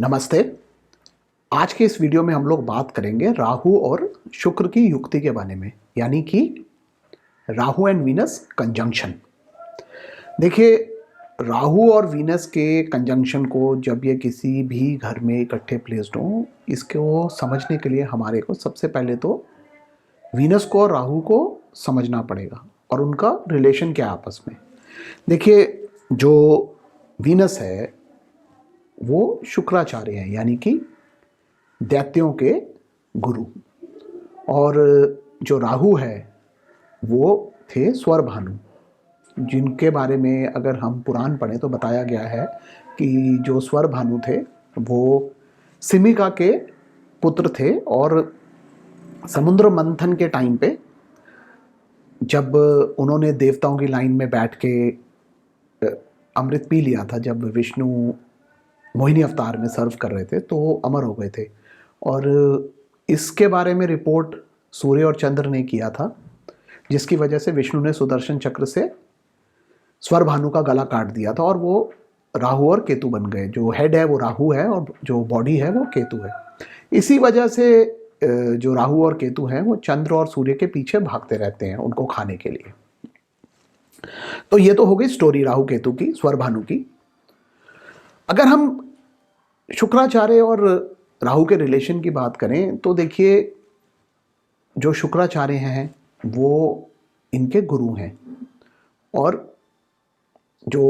नमस्ते। आज के इस वीडियो में हम लोग बात करेंगे राहु और शुक्र की युक्ति के बारे में, यानी कि राहु एंड वीनस कंजंक्शन। देखिए, राहु और वीनस के कंजंक्शन को जब ये किसी भी घर में इकट्ठे प्लेस्ड हों, इसको समझने के लिए हमारे को सबसे पहले तो वीनस को और राहु को समझना पड़ेगा और उनका रिलेशन क्या है आपस में। देखिए, जो वीनस है वो शुक्राचार्य हैं, यानी कि दैत्यों के गुरु, और जो राहु है वो थे स्वर भानु, जिनके बारे में अगर हम पुराण पढ़ें तो बताया गया है कि जो स्वर भानु थे वो सिमिका के पुत्र थे, और समुद्र मंथन के टाइम पे जब उन्होंने देवताओं की लाइन में बैठ के अमृत पी लिया था, जब विष्णु मोहिनी अवतार में सर्व कर रहे थे, तो अमर हो गए थे। और इसके बारे में रिपोर्ट सूर्य और चंद्र ने किया था, जिसकी वजह से विष्णु ने सुदर्शन चक्र से स्वर भानु का गला काट दिया था और वो राहु और केतु बन गए। जो हेड है वो राहु है और जो बॉडी है वो केतु है। इसी वजह से जो राहु और केतु हैं वो चंद्र और सूर्य के पीछे भागते रहते हैं उनको खाने के लिए। तो ये तो हो गई स्टोरी राहु केतु की, स्वर भानु की। अगर हम शुक्राचार्य और राहु के रिलेशन की बात करें तो देखिए, जो शुक्राचार्य हैं वो इनके गुरु हैं और जो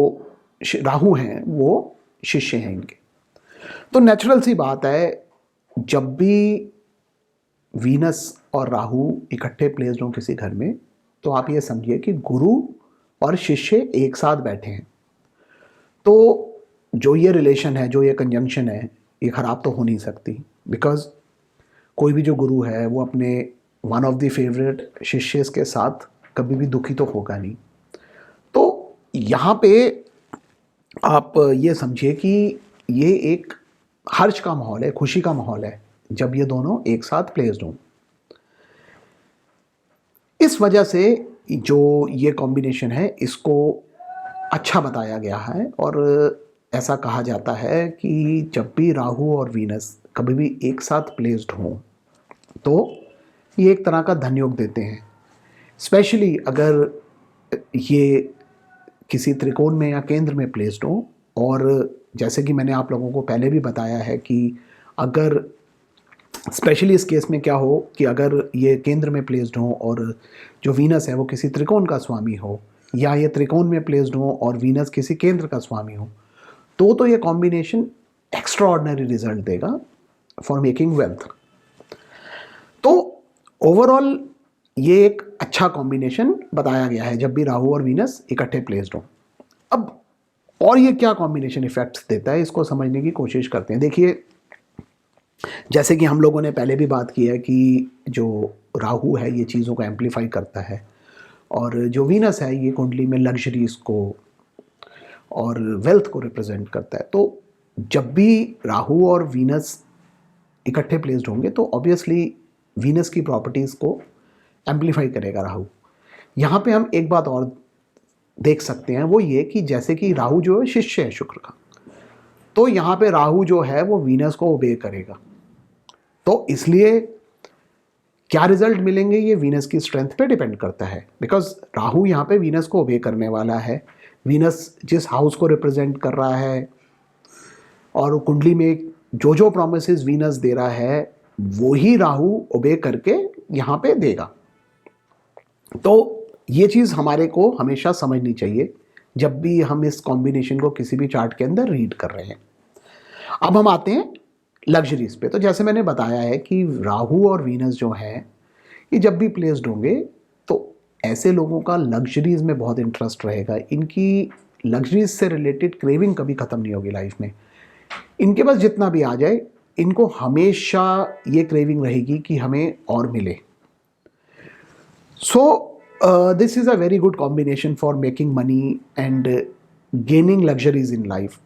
राहु हैं वो शिष्य हैं इनके। तो नेचुरल सी बात है, जब भी वीनस और राहु इकट्ठे प्लेस्ड हों किसी घर में, तो आप ये समझिए कि गुरु और शिष्य एक साथ बैठे हैं। तो जो ये रिलेशन है, जो ये कंजंक्शन है, ये ख़राब तो हो नहीं सकती, बिकॉज कोई भी जो गुरु है वो अपने वन ऑफ द फेवरेट शिष्य के साथ कभी भी दुखी तो होगा नहीं। तो यहाँ पे आप ये समझिए कि ये एक हर्ष का माहौल है, खुशी का माहौल है जब ये दोनों एक साथ प्लेस्ड हों। इस वजह से जो ये कॉम्बिनेशन है इसको अच्छा बताया गया है, और ऐसा कहा जाता है कि जब भी राहु और वीनस कभी भी एक साथ प्लेस्ड हों तो ये एक तरह का धनयोग देते हैं। स्पेशली अगर ये किसी त्रिकोण में या केंद्र में प्लेस्ड हों, और जैसे कि मैंने आप लोगों को पहले भी बताया है कि अगर स्पेशली इस केस में क्या हो कि अगर ये केंद्र में प्लेस्ड हो और जो वीनस है वो किसी त्रिकोण का स्वामी हो, या ये त्रिकोण में प्लेस्ड हो और वीनस किसी केंद्र का स्वामी हो, तो ये कॉम्बिनेशन एक्स्ट्रा ऑर्डिनरी रिजल्ट देगा फॉर मेकिंग वेल्थ। तो ओवरऑल ये एक अच्छा कॉम्बिनेशन बताया गया है जब भी राहु और वीनस इकट्ठे प्लेस्ड हो। अब और ये क्या कॉम्बिनेशन इफेक्ट्स देता है, इसको समझने की कोशिश करते हैं। देखिए, जैसे कि हम लोगों ने पहले भी बात की है कि जो राहु है ये चीज़ों को एम्पलीफाई करता है, और जो वीनस है ये कुंडली में लग्जरीज को और वेल्थ को रिप्रेजेंट करता है। तो जब भी राहु और वीनस इकट्ठे प्लेस्ड होंगे तो ऑब्वियसली वीनस की प्रॉपर्टीज़ को एम्पलीफाई करेगा राहु। यहाँ पे हम एक बात और देख सकते हैं, वो ये कि जैसे कि राहु जो है शिष्य है शुक्र का, तो यहाँ पे राहु जो है वो वीनस को ओबे करेगा। तो इसलिए क्या रिजल्ट मिलेंगे ये वीनस की स्ट्रेंथ पे डिपेंड करता है, बिकॉज राहु यहाँ पे वीनस को ओबे करने वाला है। वीनस जिस हाउस को रिप्रेजेंट कर रहा है और कुंडली में जो जो प्रोमिसेस वीनस दे रहा है वो ही राहु ओबे करके यहाँ पे देगा। तो ये चीज़ हमारे को हमेशा समझनी चाहिए जब भी हम इस कॉम्बिनेशन को किसी भी चार्ट के अंदर रीड कर रहे हैं। अब हम आते हैं लग्जरीज पे। तो जैसे मैंने बताया है कि राहु और वीनस जो है ये जब भी प्लेस्ड होंगे तो ऐसे लोगों का लग्जरीज में बहुत इंटरेस्ट रहेगा। इनकी लग्जरीज से रिलेटेड क्रेविंग कभी ख़त्म नहीं होगी लाइफ में। इनके पास जितना भी आ जाए, इनको हमेशा ये क्रेविंग रहेगी कि हमें और मिले। So this is a very good combination for making money and gaining luxuries in life,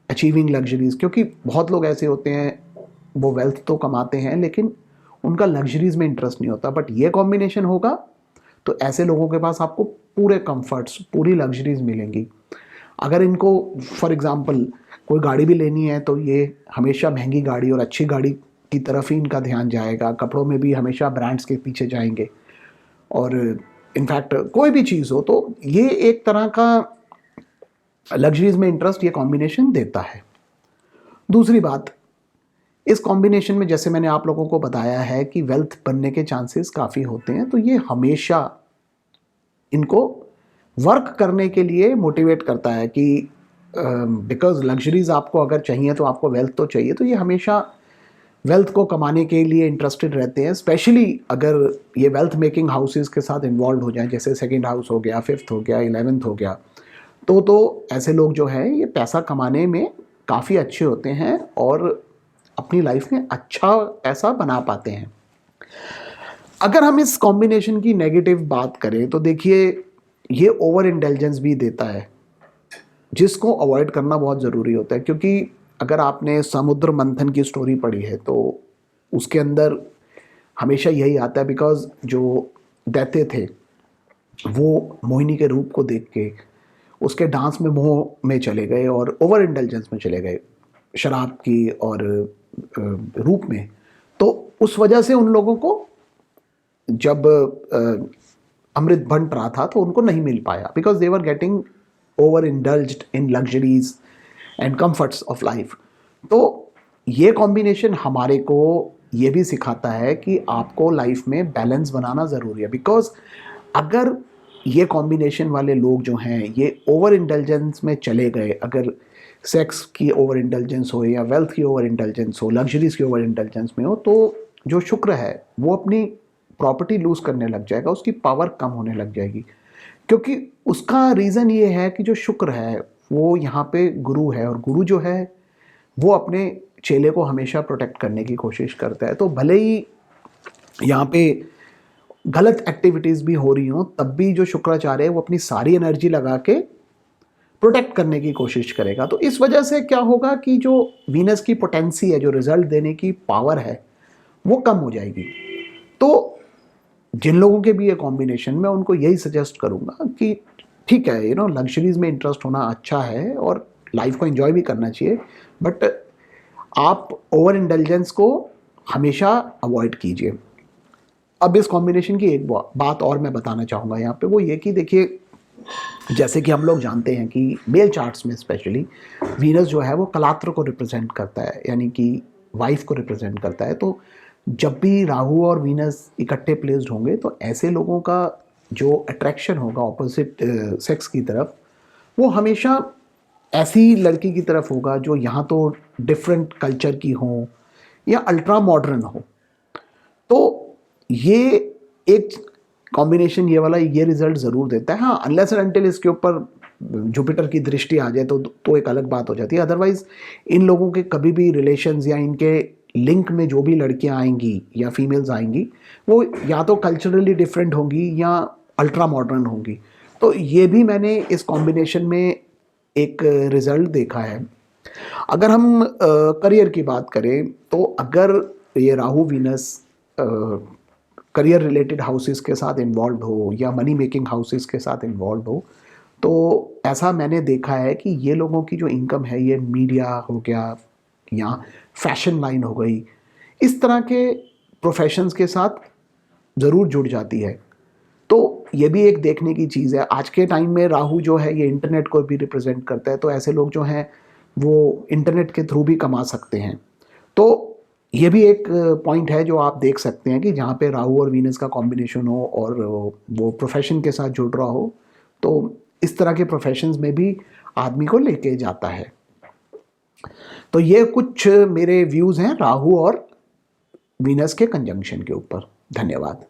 achieving luxuries. क्योंकि बहुत लोग ऐसे होते हैं वो वेल्थ तो कमाते हैं लेकिन उनका लग्जरीज में इंटरेस्ट नहीं होता, बट ये कॉम्बिनेशन होगा तो ऐसे लोगों के पास आपको पूरे कंफर्ट्स, पूरी लग्जरीज मिलेंगी। अगर इनको फॉर एग्जांपल कोई गाड़ी भी लेनी है तो ये हमेशा महंगी गाड़ी और अच्छी गाड़ी की तरफ ही इनका ध्यान जाएगा। कपड़ों में भी हमेशा ब्रांड्स के पीछे जाएंगे। और इनफैक्ट कोई भी चीज़ हो तो ये एक तरह का लग्जरीज में इंटरेस्ट ये कॉम्बिनेशन देता है। दूसरी बात, इस कॉम्बिनेशन में जैसे मैंने आप लोगों को बताया है कि वेल्थ बनने के चांसेस काफ़ी होते हैं, तो ये हमेशा इनको वर्क करने के लिए मोटिवेट करता है कि बिकॉज लग्जरीज आपको अगर चाहिए तो आपको वेल्थ तो चाहिए, तो ये हमेशा वेल्थ को कमाने के लिए इंटरेस्टेड रहते हैं। स्पेशली अगर ये वेल्थ मेकिंग हाउसेस के साथ इन्वॉल्व हो जाएं, जैसे सेकंड हाउस हो गया, फिफ्थ हो गया, 11th हो गया, तो ऐसे लोग जो है ये पैसा कमाने में काफ़ी अच्छे होते हैं और अपनी लाइफ में अच्छा पैसा बना पाते हैं। अगर हम इस कॉम्बिनेशन की नेगेटिव बात करें तो देखिए ये ओवर इंटेलिजेंस भी देता है, जिसको अवॉइड करना बहुत ज़रूरी होता है। क्योंकि अगर आपने समुद्र मंथन की स्टोरी पढ़ी है तो उसके अंदर हमेशा यही आता है, बिकॉज जो दैत्य थे वो मोहिनी के रूप को देख के उसके डांस में मोह में चले गए और ओवर इंटेलिजेंस में चले गए, शराब की और रूप में। तो उस वजह से उन लोगों को जब अमृत बंट रहा था तो उनको नहीं मिल पाया, because they were getting over indulged in luxuries and comforts of life. तो ये कॉम्बिनेशन हमारे को ये भी सिखाता है कि आपको लाइफ में बैलेंस बनाना ज़रूरी है। बिकॉज अगर ये कॉम्बिनेशन वाले लोग जो हैं ये ओवर इंटेलिजेंस में चले गए, अगर सेक्स की ओवर इंटेलिजेंस हो या वेल्थ की ओवर इंटेलिजेंस हो, लग्जरीज की ओवर इंटेलिजेंस में हो, तो जो शुक्र है वो अपनी प्रॉपर्टी लूज़ करने लग जाएगा, उसकी पावर कम होने लग जाएगी। क्योंकि उसका रीज़न ये है कि जो शुक्र है वो यहाँ पे गुरु है, और गुरु जो है वो अपने चेले को हमेशा प्रोटेक्ट करने की कोशिश करता है। तो भले ही यहाँ पे गलत एक्टिविटीज़ भी हो रही हों, तब भी जो शुक्राचार्य है वो अपनी सारी एनर्जी लगा के प्रोटेक्ट करने की कोशिश करेगा। तो इस वजह से क्या होगा कि जो वीनस की पोटेंसी है, जो रिजल्ट देने की पावर है, वो कम हो जाएगी। तो जिन लोगों के भी ये कॉम्बिनेशन में, उनको यही सजेस्ट करूँगा कि ठीक है, लग्जरीज में इंटरेस्ट होना अच्छा है और लाइफ को एंजॉय भी करना चाहिए, बट आप ओवर इंटेलिजेंस को हमेशा अवॉइड कीजिए। अब इस कॉम्बिनेशन की एक बात और मैं बताना चाहूँगा यहाँ पे, वो ये कि देखिए जैसे कि हम लोग जानते हैं कि मेल चार्ट्स में स्पेशली वीनस जो है वो कलात्र को रिप्रेजेंट करता है, यानी कि वाइफ को रिप्रेजेंट करता है। तो जब भी राहु और वीनस इकट्ठे प्लेस्ड होंगे तो ऐसे लोगों का जो अट्रैक्शन होगा ऑपोजिट सेक्स की तरफ, वो हमेशा ऐसी लड़की की तरफ होगा जो यहाँ तो डिफरेंट कल्चर की हो या अल्ट्रा मॉडर्न हो। तो ये एक कॉम्बिनेशन ये वाला ये रिजल्ट ज़रूर देता है। हाँ, अनलेस एंड अनटिल इसके ऊपर जुपिटर की दृष्टि आ जाए तो एक अलग बात हो जाती है। अदरवाइज इन लोगों के कभी भी रिलेशंस या इनके लिंक में जो भी लड़कियां आएंगी या फीमेल्स आएंगी, वो या तो कल्चरली डिफरेंट होंगी या अल्ट्रा मॉडर्न होंगी। तो ये भी मैंने इस कॉम्बिनेशन में एक रिजल्ट देखा है। अगर हम करियर की बात करें तो अगर ये Rahu Venus career related houses के साथ इन्वॉल्व हो या मनी मेकिंग हाउसेस के साथ इन्वॉल्व हो, तो ऐसा मैंने देखा है कि ये लोगों की जो इनकम है ये मीडिया हो गया या फैशन लाइन हो गई, इस तरह के प्रोफेशंस के साथ ज़रूर जुड़ जाती है। तो ये भी एक देखने की चीज़ है। आज के टाइम में राहु जो है ये इंटरनेट को भी रिप्रेजेंट करता है, तो ऐसे लोग जो हैं वो इंटरनेट के थ्रू भी कमा सकते हैं। तो ये भी एक पॉइंट है जो आप देख सकते हैं कि जहाँ पे राहु और वीनस का कॉम्बिनेशन हो और वो प्रोफेशन के साथ जुड़ रहा हो, तो इस तरह के प्रोफेशंस में भी आदमी को लेके जाता है। तो ये कुछ मेरे व्यूज़ हैं राहु और वीनस के कंजंक्शन के ऊपर। धन्यवाद।